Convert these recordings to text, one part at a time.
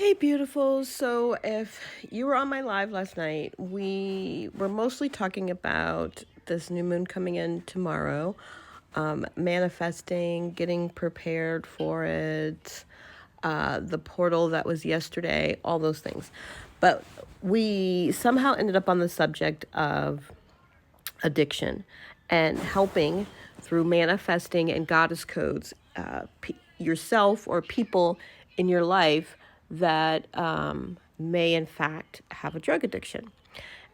Hey, beautiful. So, if you were on my live last night, we were mostly talking about this new moon coming in tomorrow, manifesting, getting prepared for it, the portal that was yesterday, all those things. But we somehow ended up on the subject of addiction and helping through manifesting and goddess codes yourself or people in your life that may in fact have a drug addiction.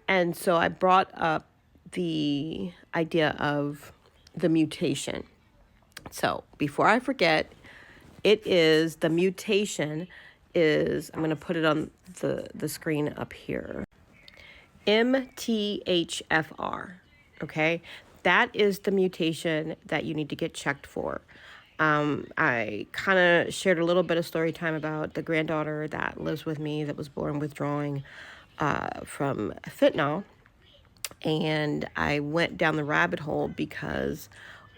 And so I brought up the idea of the mutation. So before I forget, it is the mutation is, I'm going to put it on the screen up here. MTHFR. Okay, that is the mutation that you need to get checked for. I kind of shared a little bit of story time about the granddaughter that lives with me that was born withdrawing from fentanyl. And I went down the rabbit hole because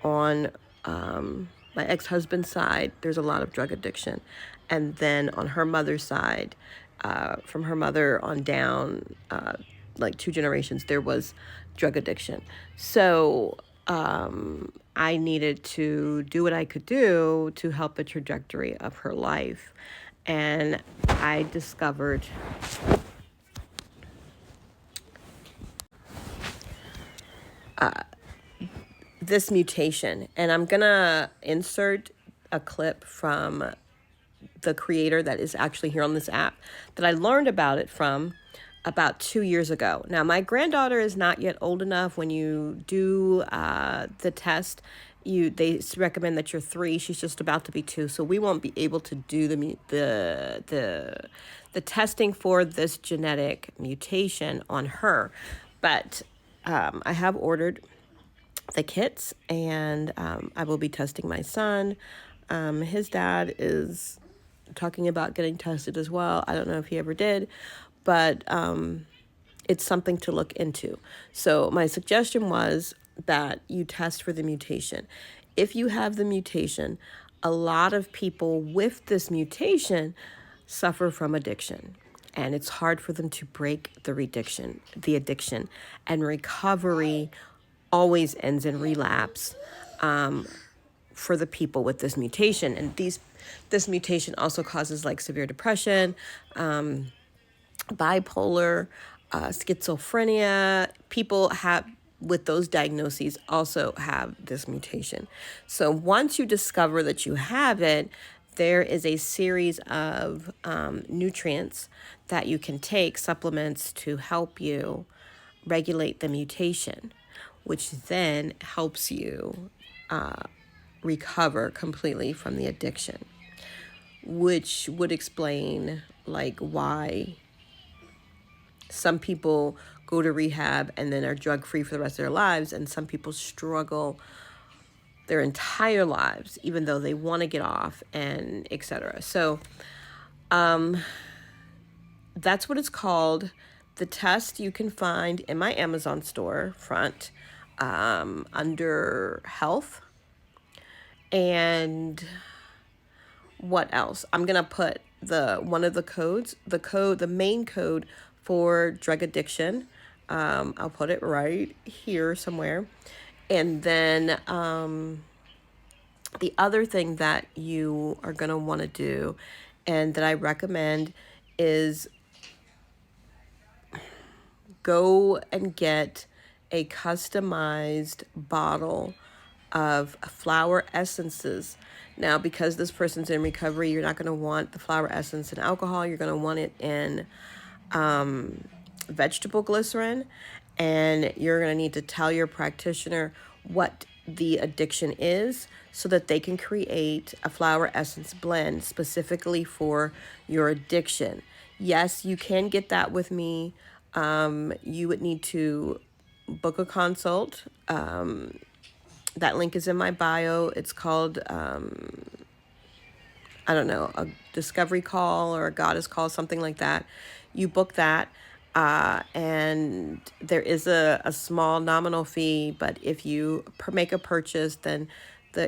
on my ex-husband's side, there's a lot of drug addiction. And then on her mother's side, from her mother on down, like two generations, there was drug addiction. So I needed to do what I could do to help the trajectory of her life. And I discovered this mutation. And I'm going to insert a clip from the creator that is actually here on this app that I learned about it from about 2 years ago. Now, my granddaughter is not yet old enough. When you do the test, they recommend that you're 3. She's just about to be 2, so we won't be able to do the testing for this genetic mutation on her. But I have ordered the kits, and I will be testing my son. His dad is talking about getting tested as well. I don't know if he ever did, but it's something to look into. So my suggestion was that you test for the mutation. If you have the mutation, a lot of people with this mutation suffer from addiction. And it's hard for them to break the addiction, and recovery always ends in relapse for the people with this mutation. And this mutation also causes like severe depression, bipolar, schizophrenia. People with those diagnoses also have this mutation. So once you discover that you have it, there is a series of nutrients that you can take, supplements to help you regulate the mutation, which then helps you recover completely from the addiction, which would explain like why some people go to rehab and then are drug free for the rest of their lives, and some people struggle their entire lives even though they want to get off, and etc. So that's what it's called. The test you can find in my Amazon store front under health. And what else? I'm going to put one of the codes, the main code for drug addiction. I'll put it right here somewhere. And then the other thing that you are going to want to do, and that I recommend, is go and get a customized bottle of flower essences. Now, because this person's in recovery, you're not going to want the flower essence in alcohol. You're going to want it in vegetable glycerin, and you're going to need to tell your practitioner what the addiction is so that they can create a flower essence blend specifically for your addiction. Yes, you can get that with me. You would need to book a consult. That link is in my bio. It's called, I don't know, a discovery call or a goddess call, something like that. You book that. And there is a small nominal fee, but if you make a purchase, then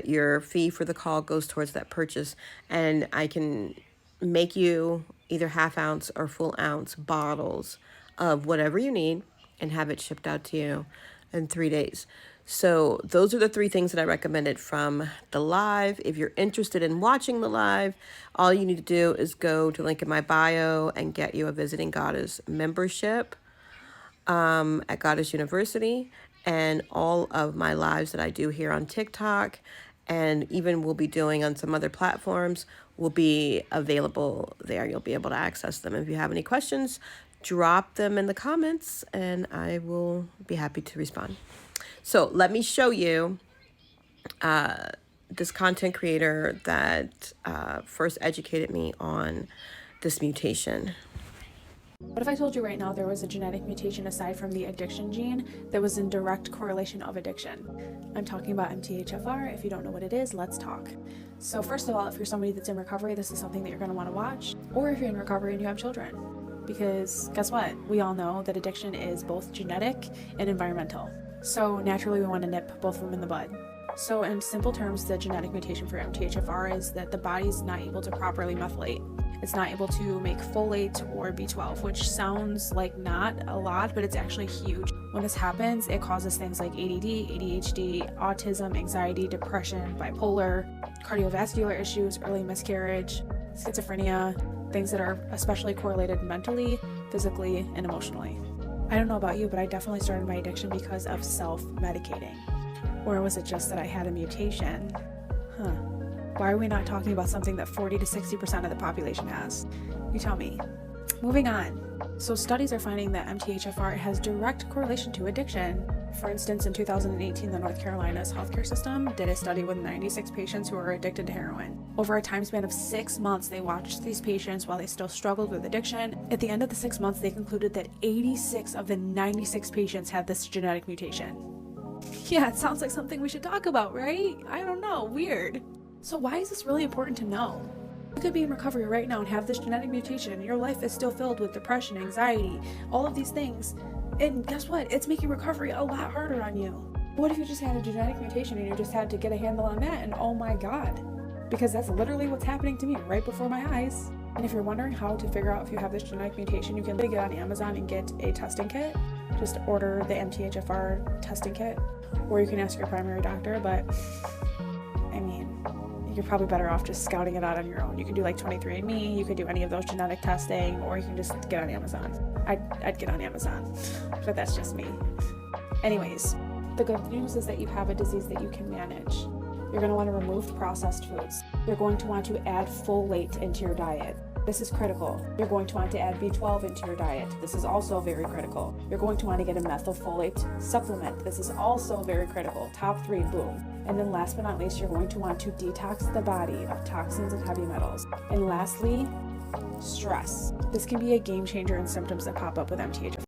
your fee for the call goes towards that purchase. And I can make you either half ounce or full ounce bottles of whatever you need and have it shipped out to you in 3 days. So those are the three things that I recommended from the live. If you're interested in watching the live, all you need to do is go to link in my bio and get you a Visiting Goddess membership at Goddess University. And all of my lives that I do here on TikTok and even will be doing on some other platforms will be available there. You'll be able to access them. If you have any questions, drop them in the comments and I will be happy to respond. So let me show you this content creator that first educated me on this mutation. What if I told you right now there was a genetic mutation aside from the addiction gene that was in direct correlation of addiction? I'm talking about MTHFR. If you don't know what it is, let's talk. So first of all, if you're somebody that's in recovery, this is something that you're going to want to watch. Or if you're in recovery and you have children. Because guess what? We all know that addiction is both genetic and environmental. So naturally we want to nip both of them in the bud. So in simple terms, the genetic mutation for MTHFR is that the body's not able to properly methylate. It's not able to make folate or B12, which sounds like not a lot, but it's actually huge. When this happens, it causes things like ADD, ADHD, autism, anxiety, depression, bipolar, cardiovascular issues, early miscarriage, schizophrenia, things that are especially correlated mentally, physically, and emotionally. I don't know about you, but I definitely started my addiction because of self-medicating. Or was it just that I had a mutation? Why are we not talking about something that 40 to 60% of the population has? You tell me. Moving on. So studies are finding that MTHFR has direct correlation to addiction. For instance, in 2018, the North Carolina's healthcare system did a study with 96 patients who were addicted to heroin. Over a time span of 6 months, they watched these patients while they still struggled with addiction. At the end of the 6 months, they concluded that 86 of the 96 patients had this genetic mutation. Yeah, it sounds like something we should talk about, right? I don't know, weird. So why is this really important to know? You could be in recovery right now and have this genetic mutation and your life is still filled with depression, anxiety, all of these things. And guess what? It's making recovery a lot harder on you. What if you just had a genetic mutation and you just had to get a handle on that and oh my God? Because that's literally what's happening to me right before my eyes. And if you're wondering how to figure out if you have this genetic mutation, you can get on Amazon and get a testing kit. Just order the MTHFR testing kit, or you can ask your primary doctor, but I mean, you're probably better off just scouting it out on your own. You can do like 23andMe, you could do any of those genetic testing, or you can just get on Amazon. I'd get on Amazon, but that's just me. Anyways, the good news is that you have a disease that you can manage. You're going to want to remove processed foods. You're going to want to add folate into your diet. This is critical. You're going to want to add B12 into your diet. This is also very critical. You're going to want to get a methylfolate supplement. This is also very critical. Top 3, boom. And then last but not least, you're going to want to detox the body of toxins and heavy metals. And lastly, stress. This can be a game changer in symptoms that pop up with MTHFR.